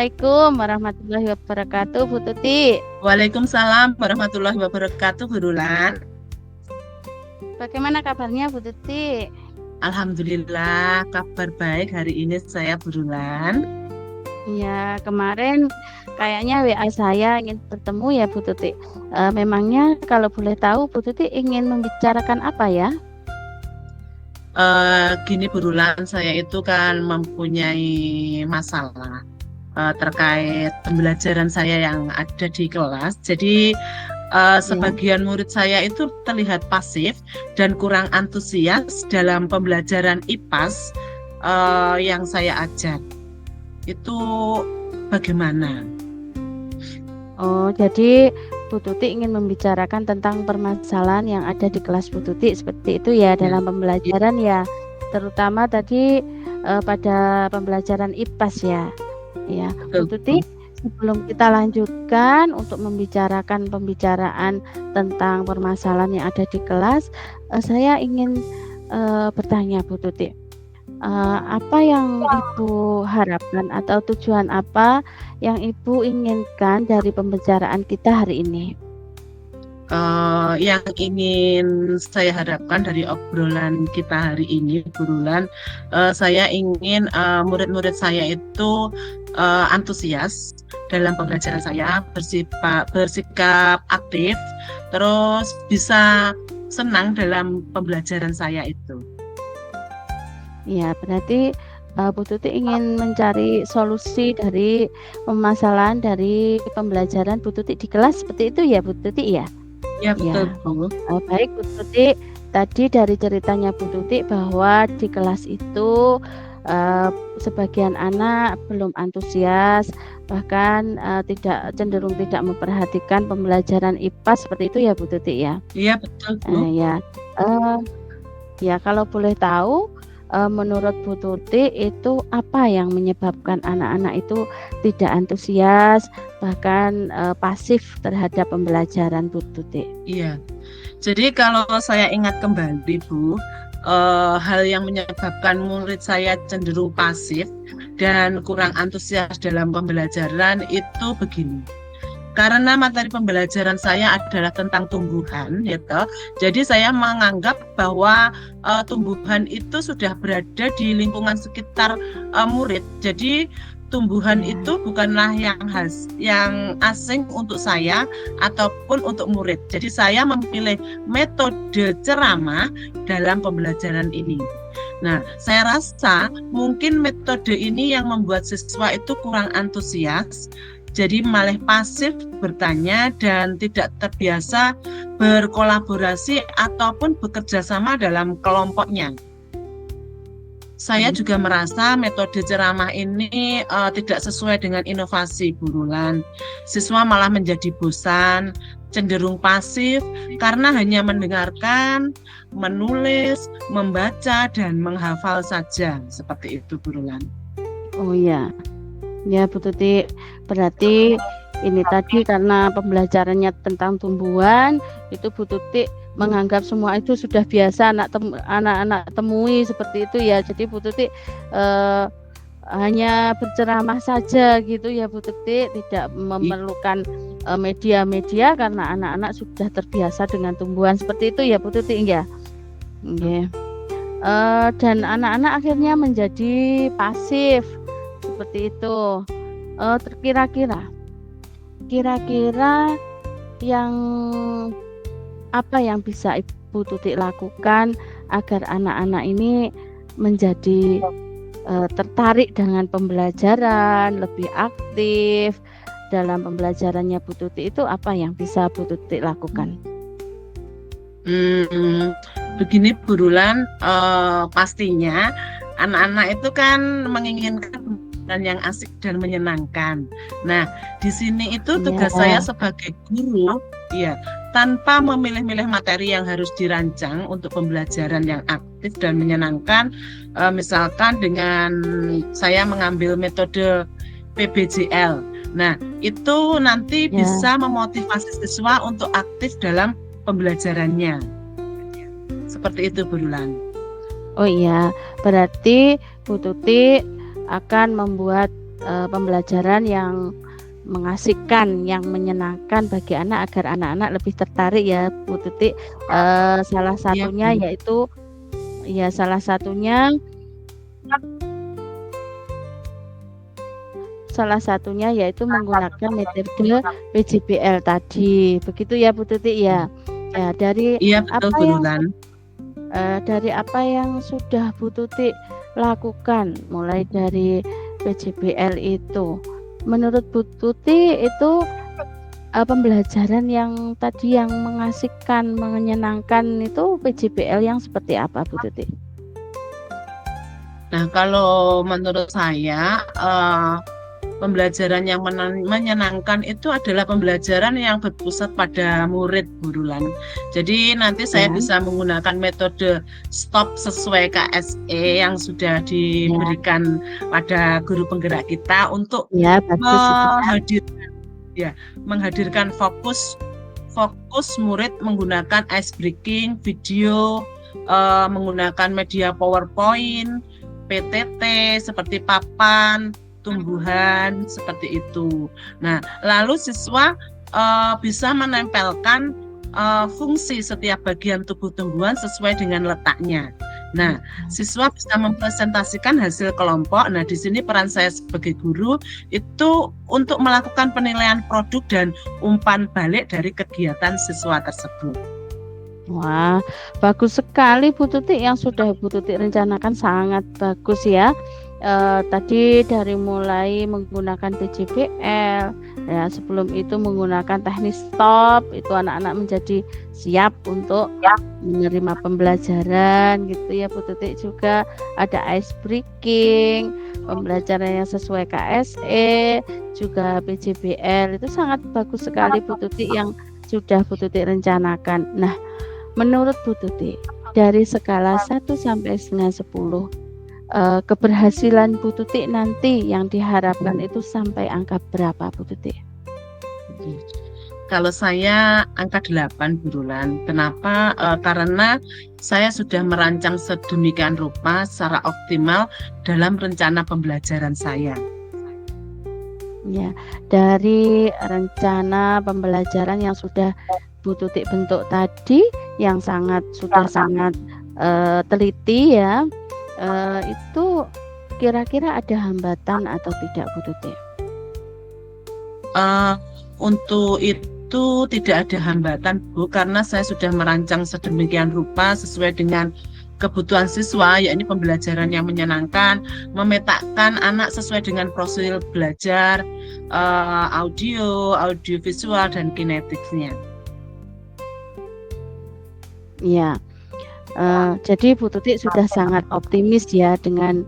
Assalamualaikum warahmatullahi wabarakatuh, Bu Tuti. Waalaikumsalam warahmatullahi wabarakatuh, Bu Rulan. Bagaimana kabarnya, Bu Tuti? Alhamdulillah, kabar baik hari ini saya, Bu Rulan. Ya, kemarin kayaknya WA saya ingin bertemu ya, Bu Tuti. Memangnya kalau boleh tahu, Bu Tuti ingin membicarakan apa ya? Gini, Bu Rulan, saya itu kan mempunyai masalah terkait pembelajaran saya yang ada di kelas. Jadi Ya. sebagian murid saya itu terlihat pasif dan kurang antusias dalam pembelajaran IPAS yang saya ajar. Itu bagaimana? Oh, jadi Bu Tuti ingin membicarakan tentang permasalahan yang ada di kelas Bu Tuti seperti itu ya, dalam pembelajaran ya, terutama tadi pada pembelajaran IPAS ya. Ya, Bu Tuti, sebelum kita lanjutkan untuk membicarakan pembicaraan tentang permasalahan yang ada di kelas, saya ingin bertanya Bu Tuti, apa yang Ibu harapkan atau tujuan apa yang Ibu inginkan dari pembicaraan kita hari ini? Yang ingin saya harapkan dari obrolan kita hari ini, Bu Rulan, saya ingin murid-murid saya itu antusias dalam pembelajaran saya, bersikap aktif, terus bisa senang dalam pembelajaran saya itu. Ya, berarti Bu Tuti ingin mencari solusi dari permasalahan dari pembelajaran Bu Tuti di kelas seperti itu ya, Bu Tuti ya? Ya, betul, Bu. Baik, Bu Tuti. Tadi dari ceritanya Bu Tuti bahwa di kelas itu sebagian anak belum antusias, bahkan cenderung tidak memperhatikan pembelajaran IPAS seperti itu ya, Bu Tuti ya? Iya, betul, Bu. Ya, kalau boleh tahu, menurut Bu Tuti itu apa yang menyebabkan anak-anak itu tidak antusias, bahkan pasif terhadap pembelajaran, Bu Tuti? Iya, jadi kalau saya ingat kembali, Bu, hal yang menyebabkan murid saya cenderung pasif dan kurang antusias dalam pembelajaran itu begini. Karena materi pembelajaran saya adalah tentang tumbuhan, gitu. Jadi saya menganggap bahwa tumbuhan itu sudah berada di lingkungan sekitar murid. Jadi tumbuhan itu bukanlah yang asing untuk saya ataupun untuk murid. Jadi saya memilih metode ceramah dalam pembelajaran ini. Nah, saya rasa mungkin metode ini yang membuat siswa itu kurang antusias. Jadi malah pasif bertanya dan tidak terbiasa berkolaborasi ataupun bekerja sama dalam kelompoknya. Saya juga merasa metode ceramah ini tidak sesuai dengan inovasi, Bu Rulan. Siswa malah menjadi bosan, cenderung pasif karena hanya mendengarkan, menulis, membaca, dan menghafal saja. Seperti itu, Bu Rulan. Oh ya. Ya, Bu Tuti, berarti ini tadi karena pembelajarannya tentang tumbuhan, itu Bu Tuti menganggap semua itu sudah biasa anak-anak temui seperti itu ya. Jadi Bu Tuti hanya berceramah saja gitu ya, Bu Tuti, tidak memerlukan media-media karena anak-anak sudah terbiasa dengan tumbuhan seperti itu ya, Bu Tuti ya. Okay. Dan anak-anak akhirnya menjadi pasif seperti itu. Kira-kira yang apa yang bisa Ibu Tuti lakukan agar anak-anak ini menjadi tertarik dengan pembelajaran, lebih aktif dalam pembelajarannya Bu Tuti, itu apa yang bisa Bu Tuti lakukan? Begini, Bu Rulan, pastinya anak-anak itu kan menginginkan dan yang asik dan menyenangkan. Nah, di sini itu tugas saya sebagai guru, ya, tanpa memilih-milih materi yang harus dirancang untuk pembelajaran yang aktif dan menyenangkan. Misalkan dengan saya mengambil metode PBJL. Nah, itu nanti bisa memotivasi siswa untuk aktif dalam pembelajarannya. Seperti itu, Bu Rulan. Oh iya, berarti Bu Tuti akan membuat pembelajaran yang mengasihkan, yang menyenangkan bagi anak agar anak-anak lebih tertarik ya Bu Tuti. Salah Iya, satunya Bu. yaitu ya salah satunya yaitu menggunakan metode PJBL tadi. Begitu ya Bu Tuti ya. Ya Iya, betul, Bu Rulan. dari apa yang sudah Bu Tuti lakukan mulai dari PJBL itu, menurut Bu Tuti itu pembelajaran yang tadi yang mengasihkan, menyenangkan itu PJBL yang seperti apa Bu Tuti? Nah, kalau menurut saya, pembelajaran yang menyenangkan itu adalah pembelajaran yang berpusat pada murid, Bu Rulan. Jadi nanti saya Ya, bisa menggunakan metode stop sesuai KSE yang sudah ya, diberikan pada guru penggerak kita untuk ya bagus itu ya. menghadirkan fokus murid menggunakan ice breaking, video, menggunakan media PowerPoint, PTT seperti papan, tumbuhan seperti itu. Nah, lalu siswa bisa menempelkan fungsi setiap bagian tubuh tumbuhan sesuai dengan letaknya. Nah, siswa bisa mempresentasikan hasil kelompok. Nah, di sini peran saya sebagai guru itu untuk melakukan penilaian produk dan umpan balik dari kegiatan siswa tersebut. Wah, bagus sekali Bu Tuti yang sudah Bu Tuti rencanakan, sangat bagus ya. Tadi dari mulai menggunakan PJBL, ya sebelum itu menggunakan teknik stop, itu anak-anak menjadi siap untuk menerima pembelajaran gitu ya Bu Tuti. Juga ada ice breaking, pembelajaran yang sesuai KSE, juga PJBL, itu sangat bagus sekali Bu Tuti yang sudah Bu Tuti rencanakan. Nah, menurut Bu Tuti, dari skala 1 sampai dengan 10, keberhasilan Bu Tuti nanti yang diharapkan itu sampai angka berapa Bu Tuti? Kalau saya angka 8 Bu Rulan. Kenapa? Karena saya sudah merancang sedemikian rupa secara optimal dalam rencana pembelajaran saya. Ya, dari rencana pembelajaran yang sudah Bu Tuti bentuk tadi, yang sudah sangat teliti ya, itu kira-kira ada hambatan atau tidak Bu Tuti? Untuk itu tidak ada hambatan Bu, karena saya sudah merancang sedemikian rupa sesuai dengan kebutuhan siswa, yakni pembelajaran yang menyenangkan, memetakan anak sesuai dengan profil belajar, audio visual dan kinetiknya. Ya, jadi Bu Tuti sudah sangat optimis ya dengan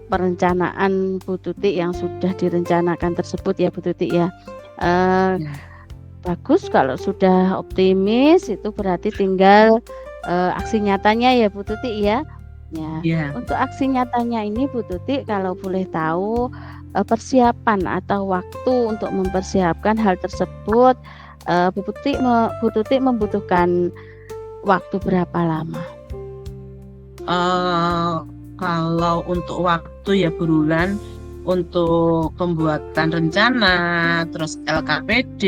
perencanaan Bu Tuti yang sudah direncanakan tersebut ya Bu Tuti ya. Bagus kalau sudah optimis, itu berarti tinggal aksi nyatanya ya Bu Tuti ya. Ya, untuk aksi nyatanya ini Bu Tuti kalau boleh tahu persiapan atau waktu untuk mempersiapkan hal tersebut, Bu Tuti membutuhkan waktu berapa lama? Kalau untuk waktu ya Bu Rulan, untuk pembuatan rencana, terus LKPD,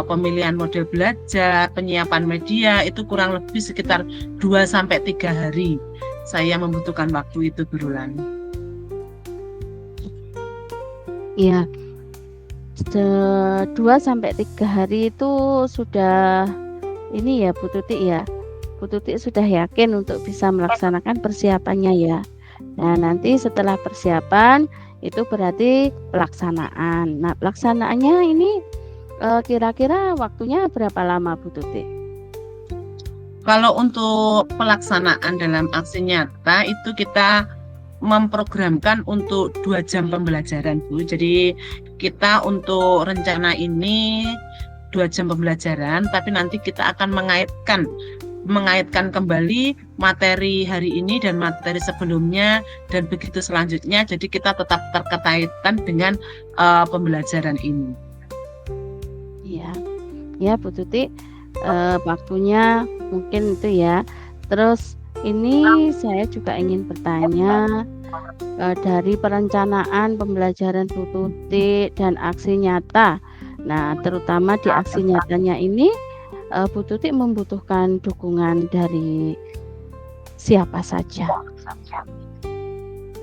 pemilihan model belajar, penyiapan media, itu kurang lebih sekitar 2-3 hari. Saya membutuhkan waktu itu Bu Rulan. Iya, 2-3 hari itu sudah ini ya Bu Tuti ya. Bu Tuti sudah yakin untuk bisa melaksanakan persiapannya ya. Nah, nanti setelah persiapan itu berarti pelaksanaan. Nah, pelaksanaannya ini kira-kira waktunya berapa lama Bu Tuti? Kalau untuk pelaksanaan dalam aksi nyata itu kita memprogramkan untuk 2 jam pembelajaran Bu. Jadi kita untuk rencana ini 2 jam pembelajaran, tapi nanti kita akan mengaitkan kembali materi hari ini dan materi sebelumnya dan begitu selanjutnya. Jadi kita tetap terkaitan dengan pembelajaran ini. Ya Bu Tuti, waktunya mungkin itu ya. Terus ini saya juga ingin bertanya, dari perencanaan pembelajaran Bu Tuti dan aksi nyata. Nah, terutama di aksi nyatanya ini Bu Tuti membutuhkan dukungan dari siapa saja?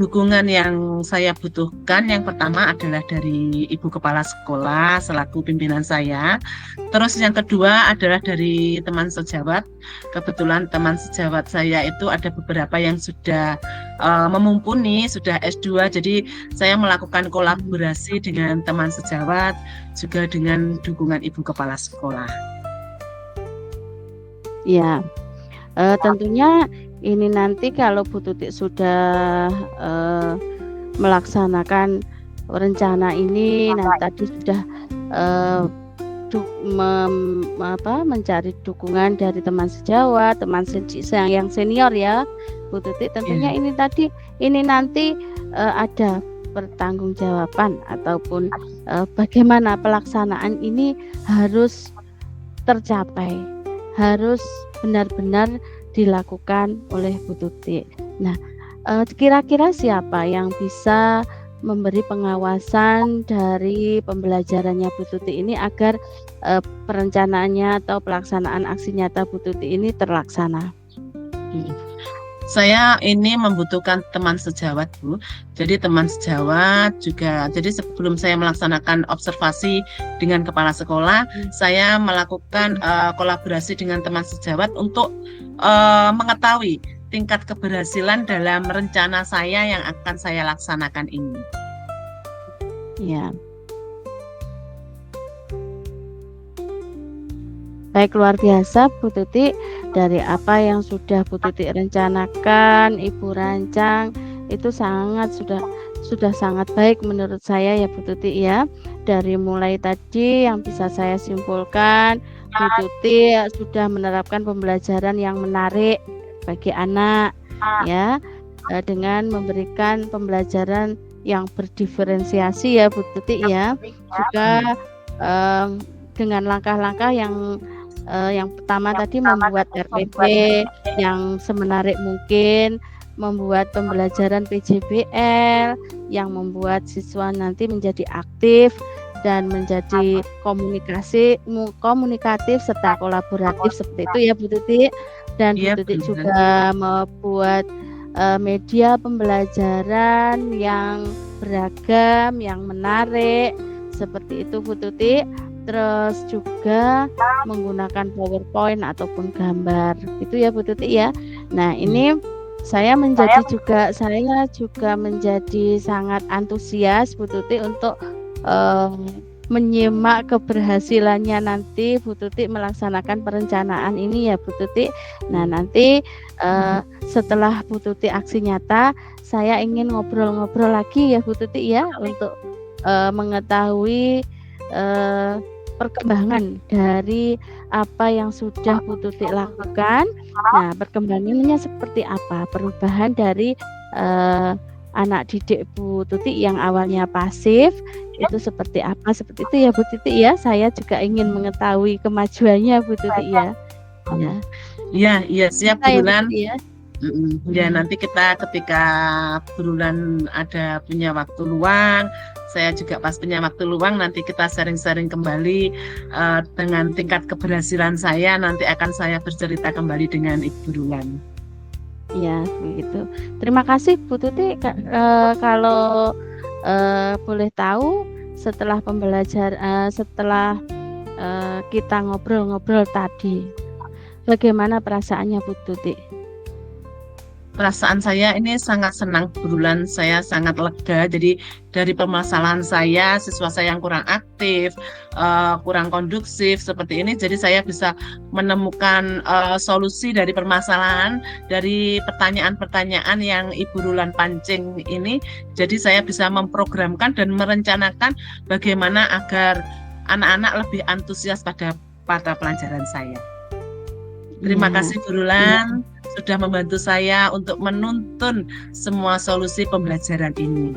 Dukungan yang saya butuhkan yang pertama adalah dari Ibu Kepala Sekolah selaku pimpinan saya. Terus yang kedua adalah dari teman sejawat. Kebetulan teman sejawat saya itu ada beberapa yang sudah memumpuni, sudah S2. Jadi saya melakukan kolaborasi dengan teman sejawat, juga dengan dukungan Ibu Kepala Sekolah. Ya, tentunya ini nanti kalau Bu Tuti sudah melaksanakan rencana ini, nah tadi sudah mencari dukungan dari teman sejawat, teman yang senior ya, Bu Tuti. Tentunya ini nanti ada pertanggungjawaban ataupun bagaimana pelaksanaan ini harus tercapai, harus benar-benar dilakukan oleh Bu Tuti. Nah, kira-kira siapa yang bisa memberi pengawasan dari pembelajarannya Bu Tuti ini agar perencanaannya atau pelaksanaan aksi nyata Bu Tuti ini terlaksana? Saya ini membutuhkan teman sejawat, Bu. Jadi teman sejawat juga. Jadi sebelum saya melaksanakan observasi dengan kepala sekolah, saya melakukan kolaborasi dengan teman sejawat untuk mengetahui tingkat keberhasilan dalam rencana saya yang akan saya laksanakan ini. Ya. Baik, luar biasa Bu Tuti. Dari apa yang sudah Bu Tuti rencanakan, Ibu rancang, itu sudah sangat baik menurut saya ya Bu Tuti ya. Dari mulai tadi yang bisa saya simpulkan, Bu Tuti sudah menerapkan pembelajaran yang menarik bagi anak ya, dengan memberikan pembelajaran yang berdiferensiasi ya Bu Tuti ya. Juga dengan langkah-langkah yang pertama tadi membuat RPP yang semenarik mungkin, membuat pembelajaran PJBL yang membuat siswa nanti menjadi aktif dan menjadi komunikatif serta kolaboratif seperti itu ya Bu Tuti. Dan Bu Tuti juga membuat media pembelajaran yang beragam, yang menarik seperti itu Bu Tuti. Terus juga menggunakan PowerPoint ataupun gambar itu ya Bu Tuti ya. Nah ini saya juga menjadi sangat antusias Bu Tuti untuk menyimak keberhasilannya nanti Bu Tuti melaksanakan perencanaan ini ya Bu Tuti. Nah nanti setelah Bu Tuti aksi nyata, saya ingin ngobrol-ngobrol lagi ya Bu Tuti ya, untuk mengetahui perkembangan dari apa yang sudah Bu Tuti lakukan. Nah, perkembangannya seperti apa? Perubahan dari anak didik Bu Tuti yang awalnya pasif itu seperti apa? Seperti itu ya Bu Tuti ya. Saya juga ingin mengetahui kemajuannya Bu Tuti ya. Iya, siap Bu Rulan. Ya, Hmm. nanti kita ketika Bu Rulan ada punya waktu luang, saya juga pas punya waktu luang, nanti kita sharing-sharing kembali dengan tingkat keberhasilan saya. Nanti akan saya bercerita kembali dengan Ibu Rulan. Ya, begitu. Terima kasih Bu Tuti. Kalau boleh tahu, setelah setelah kita ngobrol-ngobrol tadi, bagaimana perasaannya Bu Tuti? Perasaan saya ini sangat senang Bu Rulan, saya sangat lega. Jadi dari permasalahan saya, siswa saya yang kurang aktif, kurang kondusif seperti ini, jadi saya bisa menemukan solusi dari permasalahan, dari pertanyaan-pertanyaan yang Ibu Rulan pancing ini. Jadi saya bisa memprogramkan dan merencanakan bagaimana agar anak-anak lebih antusias pada pelajaran saya. Terima kasih Bu Rulan sudah membantu saya untuk menuntun semua solusi pembelajaran ini.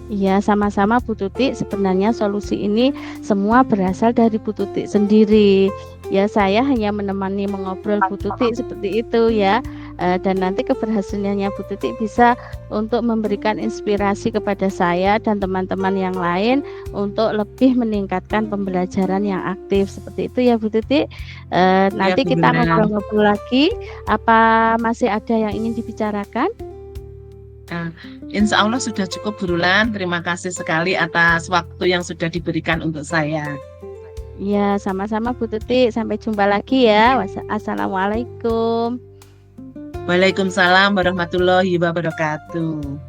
Iya, sama-sama Bu Tuti. Sebenarnya solusi ini semua berasal dari Bu Tuti sendiri. Ya, saya hanya menemani mengobrol Bu Tuti seperti itu ya. dan nanti keberhasilannya Bu Tuti bisa untuk memberikan inspirasi kepada saya dan teman-teman yang lain untuk lebih meningkatkan pembelajaran yang aktif seperti itu ya Bu Tuti. Ya, Nanti Bu kita Luna. ngobrol-ngobrol lagi. Apa masih ada yang ingin dibicarakan? Nah, insya Allah sudah cukup burulan. Terima kasih sekali atas waktu yang sudah diberikan untuk saya. Ya, sama-sama Bu Tuti. Sampai jumpa lagi ya. Assalamualaikum. Waalaikumsalam warahmatullahi wabarakatuh.